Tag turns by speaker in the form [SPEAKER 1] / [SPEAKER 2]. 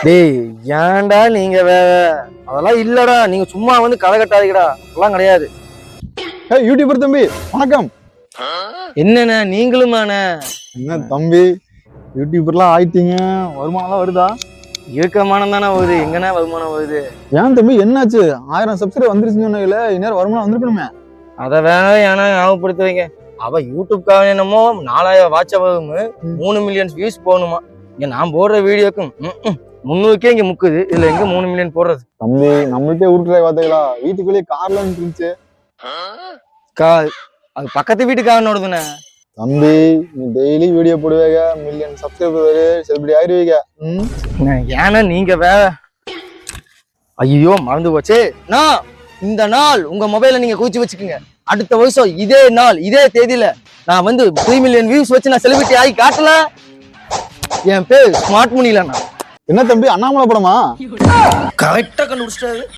[SPEAKER 1] டேய் ஏன்டா நீங்க அதெல்லாம் இல்லடா, நீங்க சும்மா வந்து கதை கட்டாதீங்கடா, அதெல்லாம் கிடையாது.
[SPEAKER 2] யூடியூபர் தம்பி வணக்கம்.
[SPEAKER 1] என்னண்ணே நீங்களுமாண்ணே?
[SPEAKER 2] என்ன தம்பி யூடியூபர்லாம் ஆயிட்டீங்க, வருமானம்லாம் வருதா?
[SPEAKER 1] இருக்கமானம் தானே வருது, எங்கண்ணா வருமானம் வருது?
[SPEAKER 2] ஏன் தம்பி என்னாச்சு? 1000 சப்ஸ்கிரைபர் வந்துருச்சுன்னு சொன்னீங்களே, இந்நேரம் வருமானம் வந்திருக்கணுமே.
[SPEAKER 1] அதை வேணா ஏன்னா ஞாபகப்படுத்த வைங்க. அவ யூடியூப்காக என்னமோ 4000 வாட்ச் வரும், 3 மில்லியன் வியூஸ் போகணுமா? இங்க நான் போடுற வீடியோக்கும் 300கே இங்க முக்குது, இதுல எங்க 3 மில்லியன் போடுறது?
[SPEAKER 2] தம்பி நம்மள்கிட்ட ஊருக்குள்ள பாத்தீங்களா, வீட்டுக்குள்ளேயே கார்ல இருந்துச்சு.
[SPEAKER 1] அது பக்கத்து வீட்டுக்காரனோடதுண்ணே.
[SPEAKER 2] தம்பி நீ டெய்லி வீடியோ போடுவீங்க, மில்லியன் சப்ஸ்கிரைபர் செலிபிரிட்டி ஆயிருவீங்க.
[SPEAKER 1] ஏன்னா நீங்க ஐயோ மறந்து போச்சு. நான் இந்த நாள் உங்க மொபைல நீங்க குறிச்சு வச்சுக்கோங்க. அடுத்த வருஷம் இதே நாள் இதே தேதியில நான் வந்து 3 மில்லியன் வியூஸ் வச்சு நான் செலிபிரிட்டி ஆகி காட்டல. என் பேர் ஸ்மார்ட் மணிலண்ணா.
[SPEAKER 2] என்ன தம்பி அண்ணாமலை படமா?
[SPEAKER 1] கரெக்டா கண்டுபிடிச்சிட்டாரு.